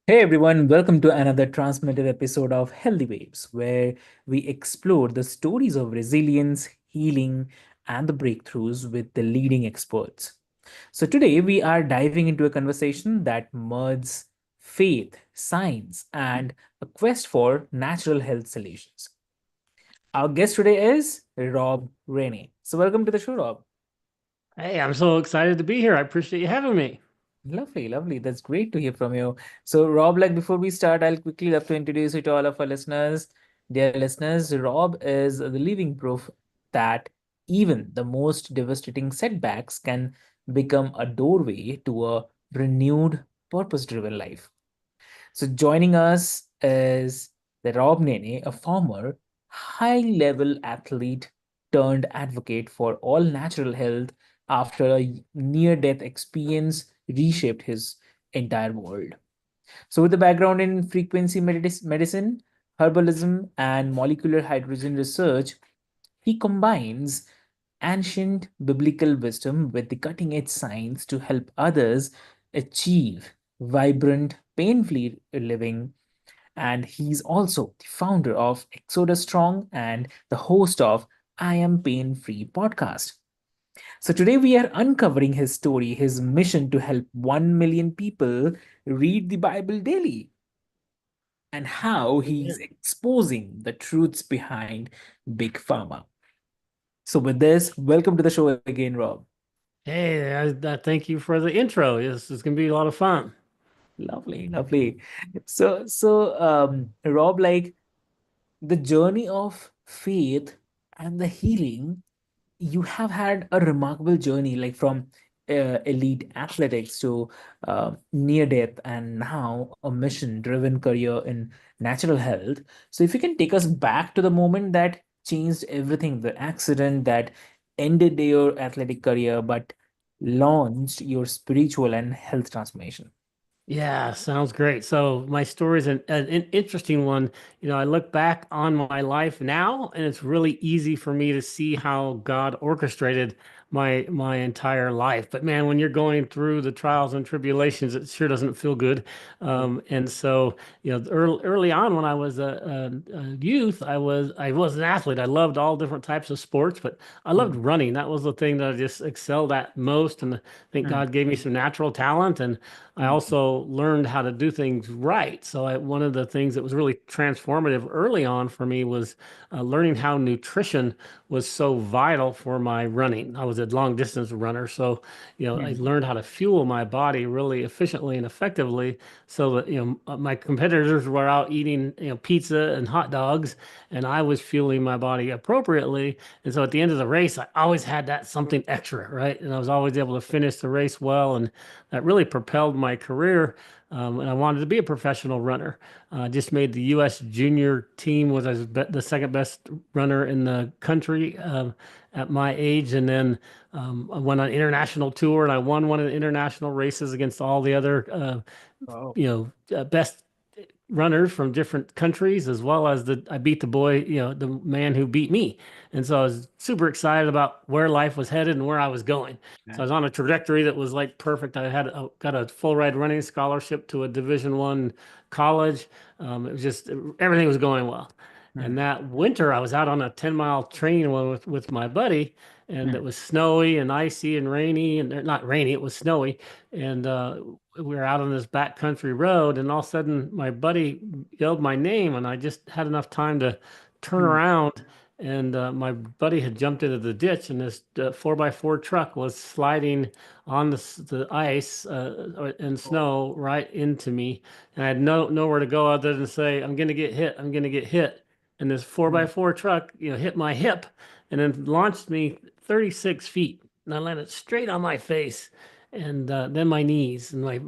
Hey everyone, welcome to another transformative episode of Healthy Waves, where we explore the stories of resilience, healing, and the breakthroughs with the leading experts. So, today we are diving into a conversation that merges faith, science, and a quest for natural health solutions. Our guest today is Rob Rainey. So, welcome to the show, Rob. Hey, I'm so excited to be here. I appreciate you having me. Lovely, lovely. That's great to hear from you. So, Rob, like before we start, I'll quickly love to introduce you to all of our listeners. Dear listeners, Rob is the living proof that even the most devastating setbacks can become a doorway to a renewed, purpose driven life. So, joining us is the Rob Nene, a former high level athlete turned advocate for all natural health after a near death experience reshaped his entire world. So, with a background in frequency medicine, herbalism, and molecular hydrogen research, he combines ancient biblical wisdom with the cutting edge science to help others achieve vibrant, pain free living. And he's also the founder of Exodus Strong and the host of I Am Pain Free podcast. So today we are uncovering his story, his mission to help 1 million people read the Bible daily, and how he's Amen. exposing the truths behind Big Pharma. So, with this, welcome to the show again, Rob. Hey, I thank you for the intro. This is going to be a lot of fun. Lovely, lovely. Rob, like the journey of faith and the healing, you have had a remarkable journey, like from elite athletics to near death, and now a mission-driven career in natural health. So, if you can take us back to the moment that changed everything, the accident that ended your athletic career, but launched your spiritual and health transformation. Yeah, sounds great. So my story is an interesting one. I look back on my life now, and it's really easy for me to see how God orchestrated my entire life. But man, when you're going through the trials and tribulations, it sure doesn't feel good. And so, early on when I was a youth, I was an athlete. I loved all different types of sports, but I loved Mm, running. That was the thing that I just excelled at most, and I think mm, God gave me some natural talent and I mm, also learned how to do things right. One of the things that was really transformative early on for me was learning how nutrition was so vital for my running. I was a long distance runner, so I mm, learned how to fuel my body really efficiently and effectively, so that my competitors were out eating pizza and hot dogs, and I was fueling my body appropriately. And so at the end of the race, I always had that something extra, right? And I was always able to finish the race well, and that really propelled my career. And I wanted to be a professional runner. Just made the U.S. junior team, was the second best runner in the country at my age. And then I went on international tour and I won one of the international races against all the other, wow. best runners from different countries, as well as I beat the boy, the man who beat me. And so I was super excited about where life was headed and where I was going. So I was on a trajectory that was like perfect. Got a full ride running scholarship to a Division I college. It was just everything was going well. And Mm, that winter, I was out on a 10-mile training one with my buddy, and it mm, was snowy and icy and rainy, and not rainy, it was snowy. And we were out on this backcountry road, and all of a sudden, my buddy yelled my name, and I just had enough time to turn mm, around. And my buddy had jumped into the ditch, and this 4x4 truck was sliding on the ice and oh, snow right into me. And I had nowhere to go other than say, "I'm gonna get hit. I'm gonna get hit." And this four by mm, four truck, hit my hip, and then launched me 36 feet. And I landed straight on my face, and then my knees, and my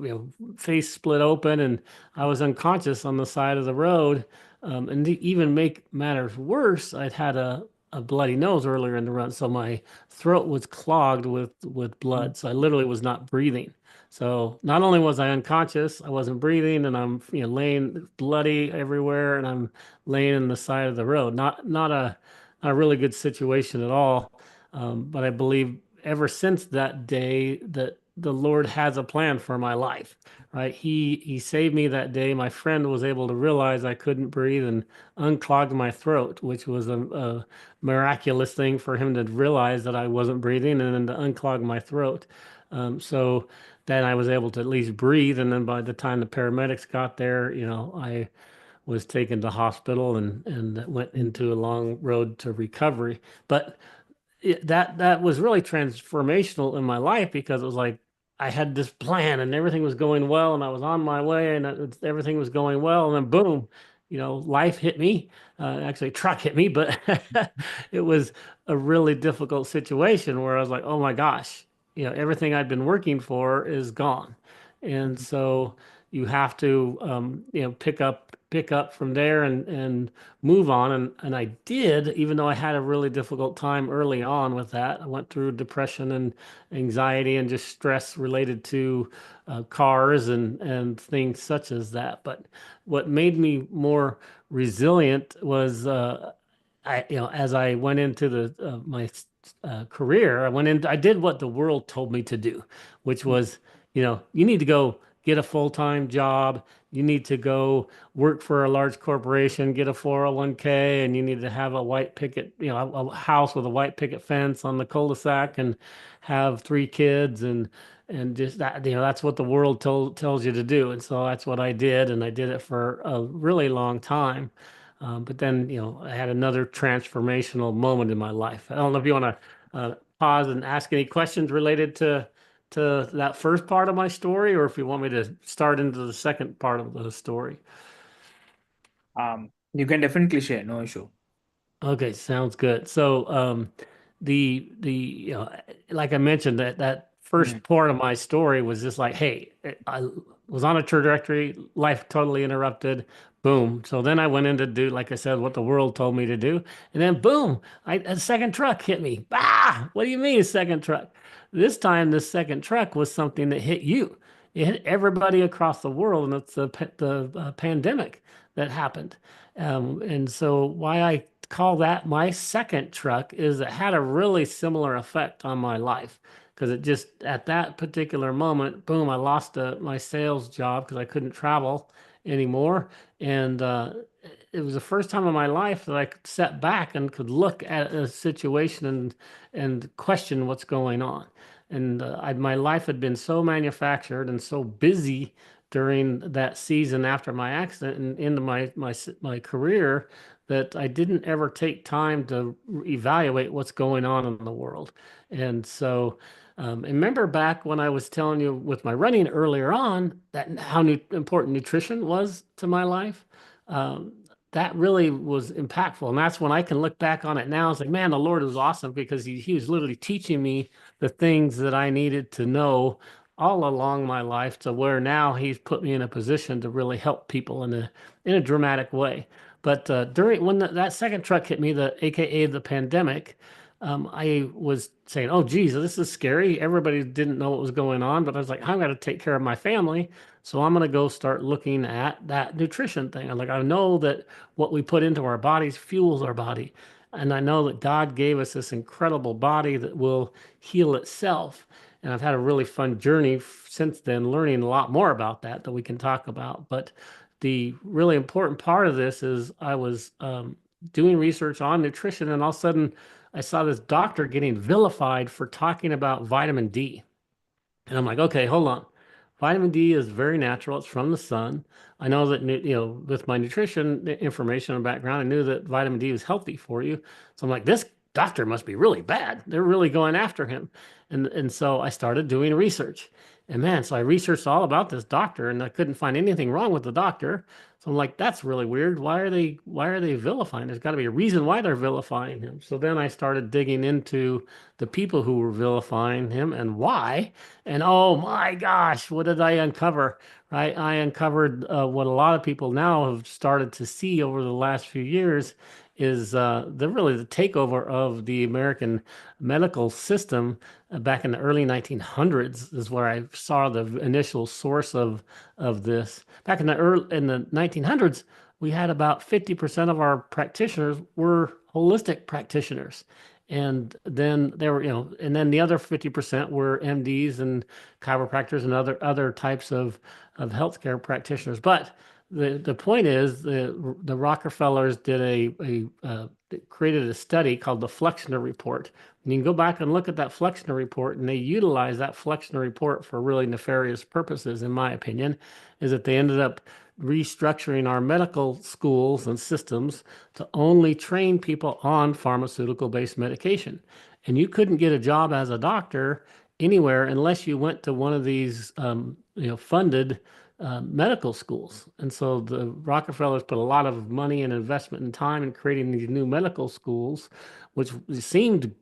face split open, and I was unconscious on the side of the road. And to even make matters worse, I'd had a bloody nose earlier in the run, so my throat was clogged with mm, blood. So I literally was not breathing. So not only was I unconscious, I wasn't breathing, and I'm laying bloody everywhere, and I'm laying in the side of the road. Not a really good situation at all. But I believe ever since that day that the Lord has a plan for my life, right? He saved me that day. My friend was able to realize I couldn't breathe and unclog my throat, which was a miraculous thing for him to realize that I wasn't breathing and then to unclog my throat. So then I was able to at least breathe. And then by the time the paramedics got there, I was taken to hospital and went into a long road to recovery. But that was really transformational in my life because it was like I had this plan and everything was going well and I was on my way and everything was going well and then boom, life hit me. Actually, a truck hit me, but it was a really difficult situation where I was like, oh my gosh, everything I'd been working for is gone, and so you have to pick up from there and move on. And I did, even though I had a really difficult time early on with that. I went through depression and anxiety and just stress related to cars and things such as that. But what made me more resilient was as I went into my career, I did what the world told me to do, which was, you need to go get a full-time job. You need to go work for a large corporation, get a 401k, and you need to have a white picket, a house with a white picket fence on the cul-de-sac and have 3 kids and just that, that's what the world tells you to do. And so that's what I did, and I did it for a really long time. But then, I had another transformational moment in my life. I don't know if you want to pause and ask any questions related to that first part of my story, or if you want me to start into the second part of the story. You can definitely share, no issue. Okay, sounds good. So, the like I mentioned, that Mm, first part of my story was just like, hey, I was on a trajectory, life totally interrupted, boom. So then I went in to do, like I said, what the world told me to do, and then boom, a second truck hit me. Ah, what do you mean a second truck? This time, this second truck was something that hit you. It hit everybody across the world, and it's the pandemic that happened. And so why I call that my second truck is it had a really similar effect on my life because it just at that particular moment, boom, I lost my sales job because I couldn't travel anymore. And it was the first time in my life that I could step back and could look at a situation and question what's going on. And my life had been so manufactured and so busy during that season after my accident and into my career that I didn't ever take time to evaluate what's going on in the world. And so, and remember back when I was telling you with my running earlier on that how important nutrition was to my life. Um, that really was impactful. And that's when I can look back on it now. It's like, man, the Lord was awesome because he was literally teaching me the things that I needed to know all along my life to where now he's put me in a position to really help people in a dramatic way. But during when that second truck hit me, the AKA the pandemic, I was saying, "Oh, geez, this is scary." Everybody didn't know what was going on, but I was like, "I'm going to take care of my family, so I'm going to go start looking at that nutrition thing." I'm like, I know that what we put into our bodies fuels our body, and I know that God gave us this incredible body that will heal itself. And I've had a really fun journey since then, learning a lot more about that we can talk about. But the really important part of this is I was doing research on nutrition, and all of a sudden I saw this doctor getting vilified for talking about vitamin D. And I'm like, okay, hold on. Vitamin D is very natural. It's from the sun. I know that, with my nutrition information and background, I knew that vitamin D was healthy for you. So I'm like, this doctor must be really bad. They're really going after him. And so I started doing research. And man, so I researched all about this doctor and I couldn't find anything wrong with the doctor. So I'm like, that's really weird. Why are they vilifying? There's got to be a reason why they're vilifying him. So then I started digging into the people who were vilifying him and why. And oh my gosh, what did I uncover? Right? I uncovered what a lot of people now have started to see over the last few years is the takeover of the American medical system back in the early 1900s is where I saw the initial source of this. Back in the 1900s, we had about 50% of our practitioners were holistic practitioners. And then there were, and then the other 50% were MDs and chiropractors and other types of healthcare practitioners. But the point is the Rockefellers did created a study called the Flexner Report. And you can go back and look at that Flexner Report, and they utilized that Flexner Report for really nefarious purposes, in my opinion, is that they ended up restructuring our medical schools and systems to only train people on pharmaceutical-based medication. And you couldn't get a job as a doctor anywhere unless you went to one of these, funded medical schools. And so the Rockefellers put a lot of money and investment and time in creating these new medical schools, which seemed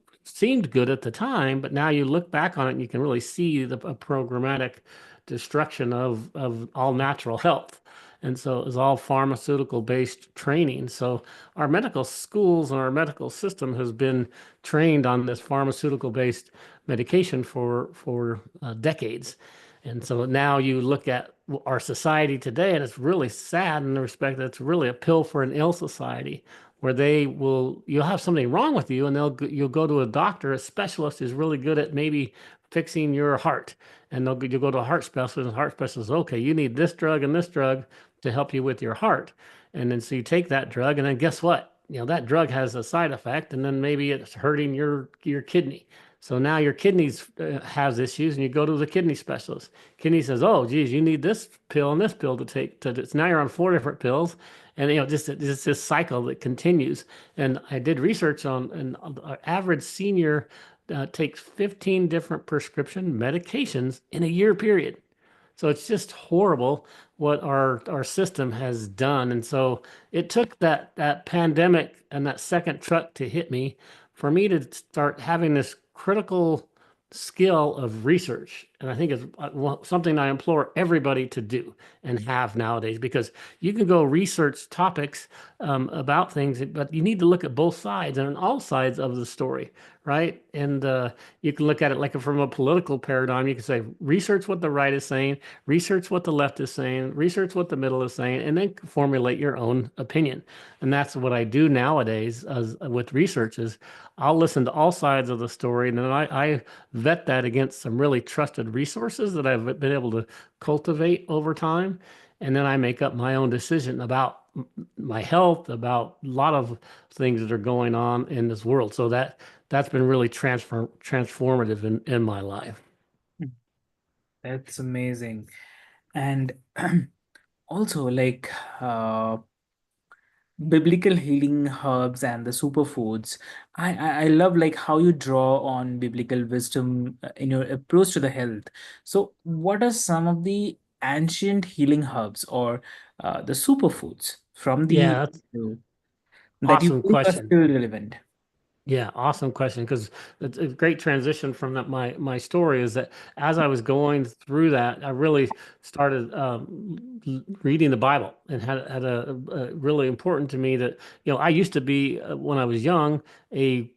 good at the time, but now you look back on it and you can really see a programmatic destruction of all natural health. And so it was all pharmaceutical based training. So our medical schools and our medical system has been trained on this pharmaceutical based medication for decades. And so now you look at our society today, and it's really sad in the respect that it's really a pill for an ill society, where you'll have something wrong with you, and you'll go to a doctor, a specialist who's really good at maybe fixing your heart, and you'll go to a heart specialist, and the heart specialist, okay, you need this drug to help you with your heart, and then so you take that drug, and then guess what? That drug has a side effect, and then maybe it's hurting your kidney. So now your kidneys has issues, and you go to the kidney specialist. Kidney says, "Oh, geez, you need this pill and this pill to take." So now you're on four different pills, and just this cycle that continues. And I did research on an average senior takes 15 different prescription medications in a year period. So it's just horrible what our system has done. And so it took that pandemic and that second truck to hit me for me to start having this critical skill of research. And I think it's something I implore everybody to do and have nowadays, because you can go research topics about things, but you need to look at both sides and on all sides of the story, right? And you can look at it like from a political paradigm. You can say, research what the right is saying, research what the left is saying, research what the middle is saying, and then formulate your own opinion. And that's what I do nowadays with research is I'll listen to all sides of the story, and then I vet that against some really trusted resources that I've been able to cultivate over time. And then I make up my own decision about my health, about a lot of things that are going on in this world. So that's been really transformative in my life. That's amazing. And also, like, biblical healing herbs and the superfoods. I love like how you draw on biblical wisdom in your approach to the health. So what are some of the ancient healing herbs or the superfoods from the Yeah, that's that you awesome think are question. still relevant? Yeah, awesome question. Because it's a great transition from my story is that as I was going through that, I really started reading the Bible and had a really important to me that I used to be when I was young a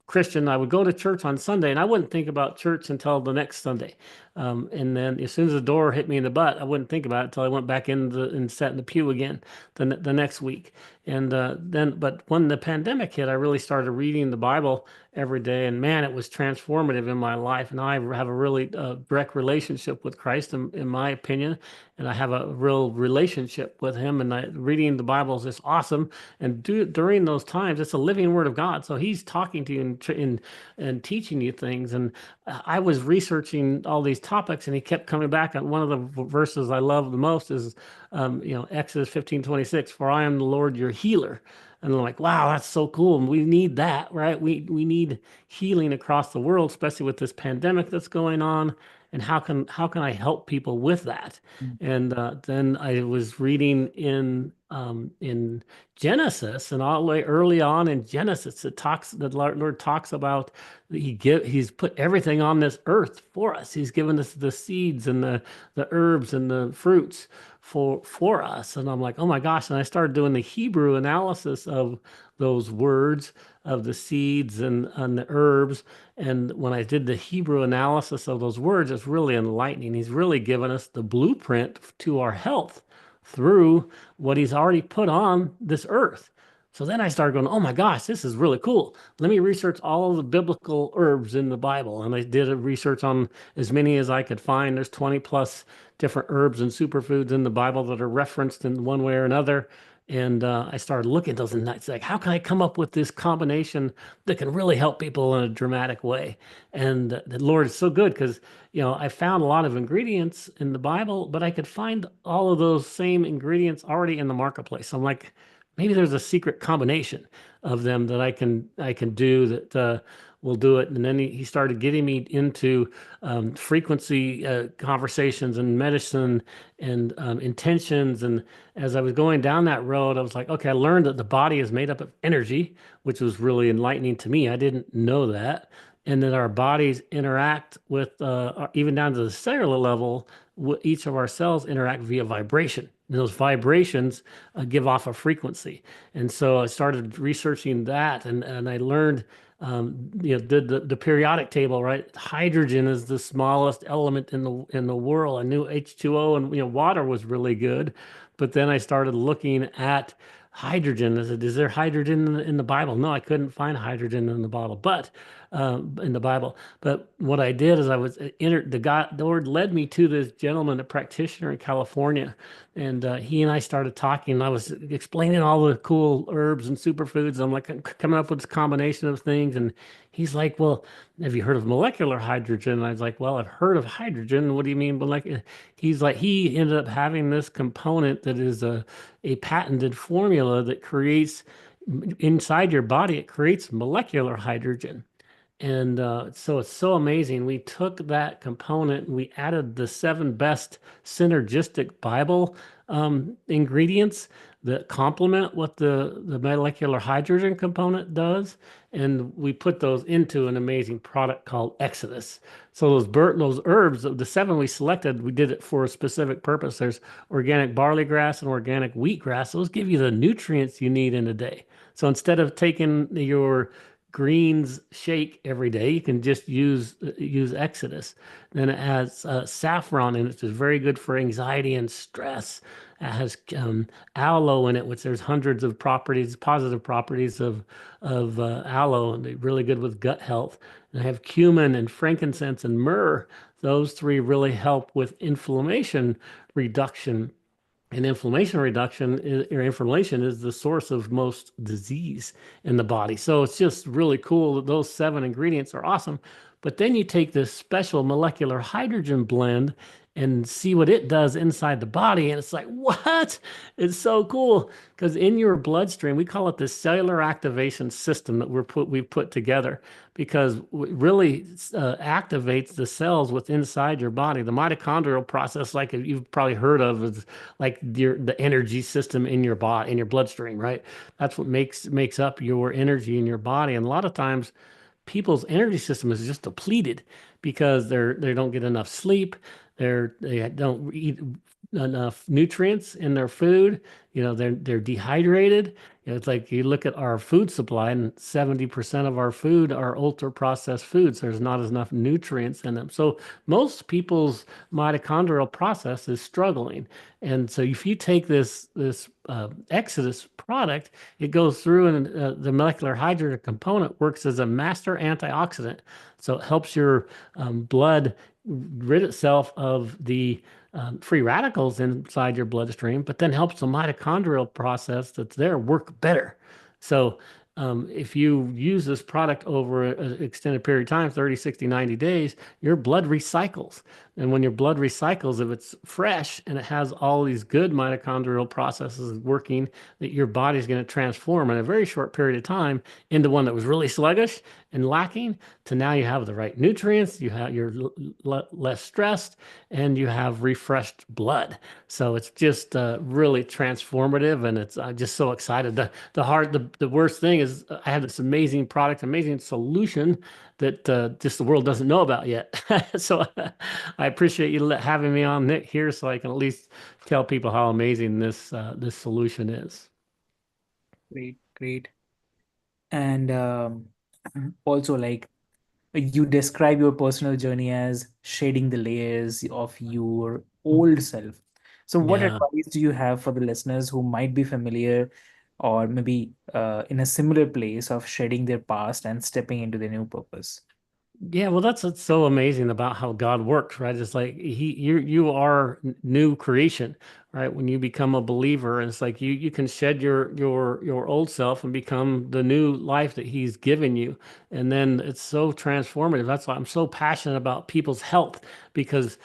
Christian. I would go to church on Sunday, and I wouldn't think about church until the next Sunday. And then as soon as the door hit me in the butt, I wouldn't think about it until I went back and sat in the pew again the next week. And but when the pandemic hit, I really started reading the Bible every day, and man, it was transformative in my life. And I have a really direct relationship with Christ, in my opinion, and I have a real relationship with Him. And reading the Bible is just awesome. And during those times, it's a living Word of God, so He's talking to you and teaching you things. And I was researching all these topics, and He kept coming back. And one of the verses I love the most is Exodus 15:26, for I am the Lord your healer. And I'm like, wow, that's so cool. And we need that, right? We need healing across the world, especially with this pandemic that's going on. And how can I help people with that? And then I was reading in Genesis, and all the way early on in Genesis, the Lord talks about He's put everything on this earth for us. He's given us the seeds and the herbs and the fruits for us. And I'm like, oh my gosh. And I started doing the Hebrew analysis of those words of the seeds and the herbs. And when I did the Hebrew analysis of those words, it's really enlightening. He's really given us the blueprint to our health through what He's already put on this earth. So then I started going, oh my gosh, this is really cool. Let me research all of the biblical herbs in the Bible. And I did a research on as many as I could find. There's 20 plus different herbs and superfoods in the Bible that are referenced in one way or another. And I started looking at those and it's like, how can I come up with this combination that can really help people in a dramatic way? And the Lord is so good because, I found a lot of ingredients in the Bible, but I could find all of those same ingredients already in the marketplace. So I'm like, maybe there's a secret combination of them that I can do that will do it. And then he started getting me into frequency conversations and medicine and intentions. And as I was going down that road, I was like, okay, I learned that the body is made up of energy, which was really enlightening to me. I didn't know that. And that our bodies interact with, even down to the cellular level, each of our cells interact via vibration. And those vibrations give off a frequency. And so I started researching that and I learned, the periodic table, right? Hydrogen is the smallest element in the world. I knew H2O and, water was really good. But then I started looking at hydrogen. I said, is there hydrogen in the Bible? No, I couldn't find hydrogen in the bottle, but in the Bible. But what I did is I was entered the Lord led me to this gentleman, a practitioner in California, and he and I started talking. And I was explaining all the cool herbs and superfoods. I'm like coming up with this combination of things, and he's like, "Well, have you heard of molecular hydrogen?" And I was like, "Well, I've heard of hydrogen. What do you mean?" But like, he's like, he ended up having this component that is a patented formula that creates inside your body. It creates molecular hydrogen. And so it's so amazing. We took that component and we added the seven best synergistic Bible ingredients that complement what the molecular hydrogen component does. And we put those into an amazing product called Exodus. So those herbs, the seven we selected, we did it for a specific purpose. There's organic barley grass and organic wheatgrass. Those give you the nutrients you need in a day. So instead of taking your greens shake every day, you can just use Exodus. Then it has saffron in it, which is very good for anxiety and stress. It has aloe in it, which there's hundreds of properties, positive properties of aloe, and they're really good with gut health. And I have cumin and frankincense and myrrh. Those three really help with inflammation reduction. And inflammation reduction or inflammation is the source of most disease in the body. So it's just really cool that those seven ingredients are awesome. But then you take this special molecular hydrogen blend and see what it does inside the body. And it's like, what? It's so cool. Because in your bloodstream, we call it the cellular activation system that we've put together because it really activates the cells within inside your body. The mitochondrial process, like you've probably heard of, is like the energy system in your body, in your bloodstream, right? That's what makes up your energy in your body. And a lot of times people's energy system is just depleted because they don't get enough sleep. They don't eat enough nutrients in their food. They're dehydrated. It's like you look at our food supply, and 70% of our food are ultra processed foods. There's not enough nutrients in them. So most people's mitochondrial process is struggling. And so if you take this Exodus product, it goes through and the molecular hydrogen component works as a master antioxidant. So it helps your blood rid itself of the free radicals inside your bloodstream, but then helps the mitochondrial process that's there work better. So if you use this product over an extended period of time, 30, 60, 90 days, your blood recycles. And when your blood recycles, if it's fresh and it has all these good mitochondrial processes working, that your body's going to transform in a very short period of time into one that was really sluggish and lacking to now you have the right nutrients, you're less stressed, and you have refreshed blood. So it's just really transformative, and it's I'm just so excited. The worst thing is I have this amazing product, amazing solution that just the world doesn't know about yet. So I appreciate you having me on Nick here, so I can at least tell people how amazing this solution is. Great, great. And also, like, you describe your personal journey as shedding the layers of your old self. So, what Yeah. advice do you have for the listeners who might be familiar? or maybe in a similar place of shedding their past and stepping into their new purpose. Yeah, well, that's what's so amazing about how God works, right? It's like you are new creation, right? When you become a believer, and it's like you can shed your old self and become the new life that He's given you, and then it's so transformative. That's why I'm so passionate about people's health because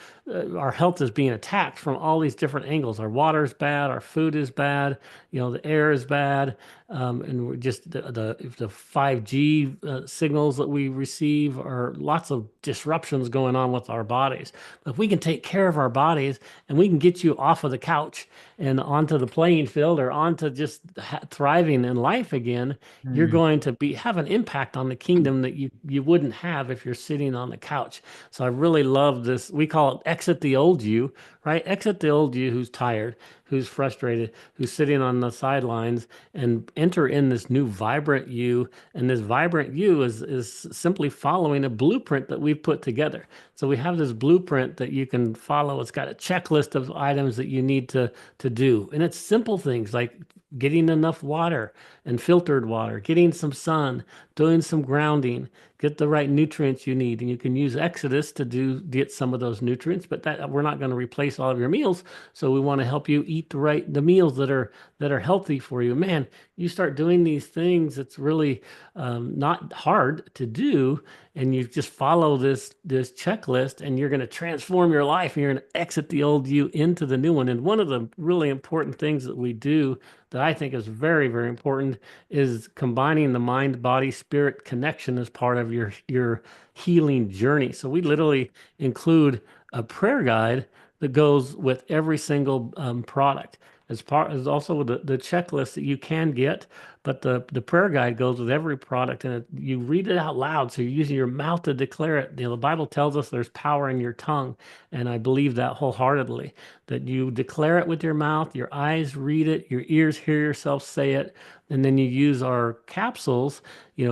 our health is being attacked from all these different angles. Our water is bad, our food is bad, the air is bad, and we're just the 5G signals that we receive are lots of disruptions going on with our bodies. But if we can take care of our bodies and we can get you off of the couch and onto the playing field or onto just thriving in life again, you're Hmm. going to be have an impact on the kingdom that you wouldn't have if you're sitting on the couch. So I really love this. We call it exit the old you, right? Exit the old you who's tired, who's frustrated, who's sitting on the sidelines, and enter in this new vibrant you. And this vibrant you is simply following a blueprint that we've put together. So we have this blueprint that you can follow. It's got a checklist of items that you need to do. And it's simple things like getting enough water and filtered water, getting some sun, doing some grounding, get the right nutrients you need. And you can use Exodus to get some of those nutrients, but that we're not going to replace all of your meals. So we want to help you eat the meals that are healthy for you. Man, you start doing these things, it's really not hard to do, and you just follow this checklist, and you're going to transform your life, and you're going to exit the old you into the new one. And one of the really important things that we do that I think is very, very important is combining the mind, body, spirit connection as part of your healing journey. So we literally include a prayer guide that goes with every single product as also the checklist that you can get, but the prayer guide goes with every product, and you read it out loud. So you're using your mouth to declare it. The Bible tells us there's power in your tongue, and I believe that wholeheartedly, that you declare it with your mouth, your eyes read it, your ears hear yourself say it, and then you use our capsules.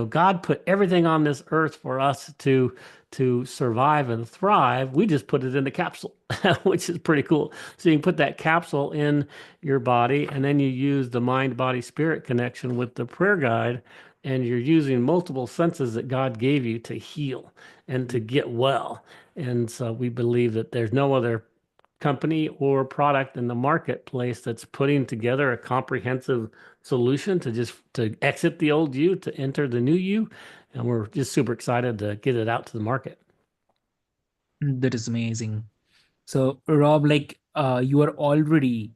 God put everything on this earth for us to survive and thrive. We just put it in the capsule, which is pretty cool. So you can put that capsule in your body, and then you use the mind, body, spirit connection with the prayer guide, and you're using multiple senses that God gave you to heal and to get well. And so we believe that there's no other company or product in the marketplace that's putting together a comprehensive solution to exit the old you to enter the new you. And we're just super excited to get it out to the market. That is amazing. So, Rob, like you have already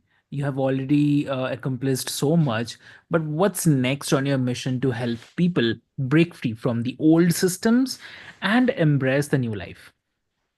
accomplished so much, but what's next on your mission to help people break free from the old systems and embrace the new life?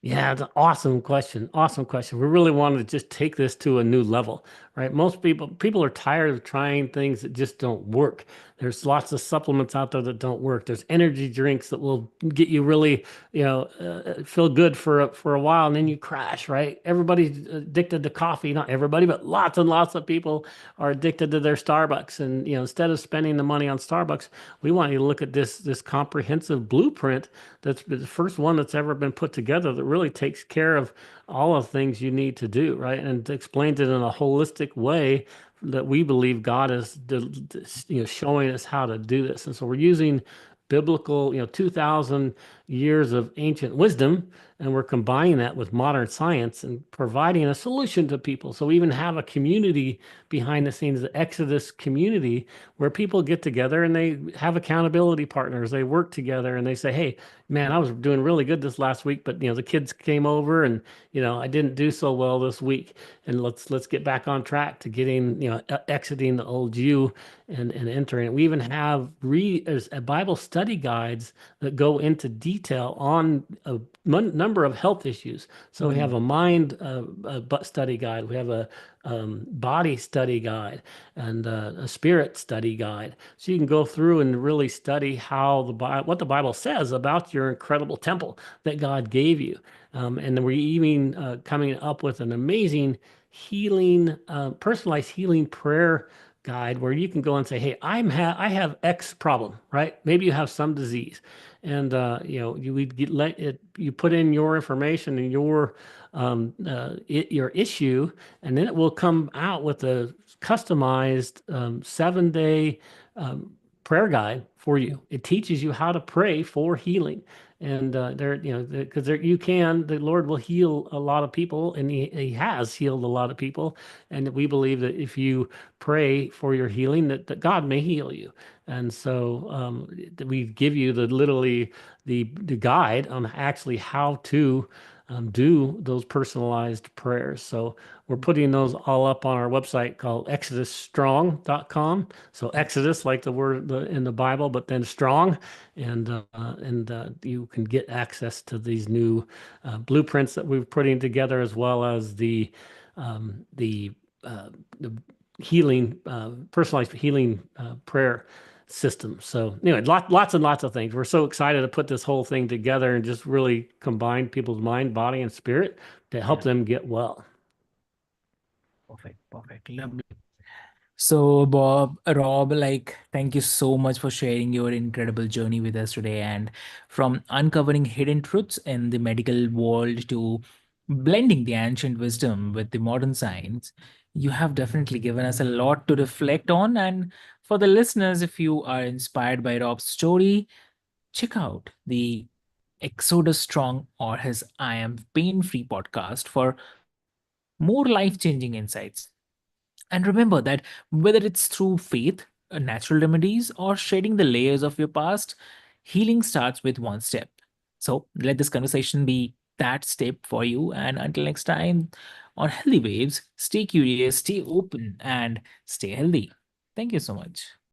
Yeah, it's an awesome question. Awesome question. We really wanted to just take this to a new level, right? Most people are tired of trying things that just don't work. There's lots of supplements out there that don't work. There's energy drinks that will get you really, feel good for a while, and then you crash, right? Everybody's addicted to coffee. Not everybody, but lots and lots of people are addicted to their Starbucks. And instead of spending the money on Starbucks, we want you to look at this comprehensive blueprint that's the first one that's ever been put together that really takes care of all of the things you need to do, right? And explains it in a holistic way that we believe God is, showing us how to do this. And so we're using biblical, 2,000 years of ancient wisdom, and we're combining that with modern science and providing a solution to people. So we even have a community behind the scenes, the Exodus community, where people get together and they have accountability partners. They work together and they say, "Hey, man, I was doing really good this last week, but the kids came over and I didn't do so well this week, and let's get back on track to getting exiting the old you and entering it." We even have there's a Bible study guides that go into detail on a number of health issues. So we have a mind study guide, we have a body study guide, and a spirit study guide. So you can go through and really study what the Bible says about your incredible temple that God gave you. And then we're even coming up with an amazing healing, personalized healing prayer guide where you can go and say, "Hey, I have X problem, right? Maybe you have some disease, and you would let it. You put in your information and your issue, and then it will come out with a customized 7-day um, prayer guide for you. It teaches you how to pray for healing." And because the Lord will heal a lot of people, and He has healed a lot of people. And we believe that if you pray for your healing, that God may heal you. And so we give you literally the guide on actually how to do those personalized prayers. So we're putting those all up on our website called exodusstrong.com. So Exodus, like the word in the Bible, but then strong. And you can get access to these new blueprints that we're putting together, as well as um, the the healing, personalized healing prayer system. So anyway, lots and lots of things. We're so excited to put this whole thing together and just really combine people's mind, body, and spirit to help Yeah. them get well. Perfect. Perfect. Lovely. So, Rob, like, thank you so much for sharing your incredible journey with us today. And from uncovering hidden truths in the medical world to blending the ancient wisdom with the modern science, you have definitely given us a lot to reflect on. And for the listeners, if you are inspired by Rob's story, check out the Exodus Strong or his I Am Pain Free podcast for more life changing insights. And remember that whether it's through faith, natural remedies, or shedding the layers of your past, healing starts with one step. So let this conversation be that step for you. And until next time on Healthy Waves, stay curious, stay open, and stay healthy. Thank you so much.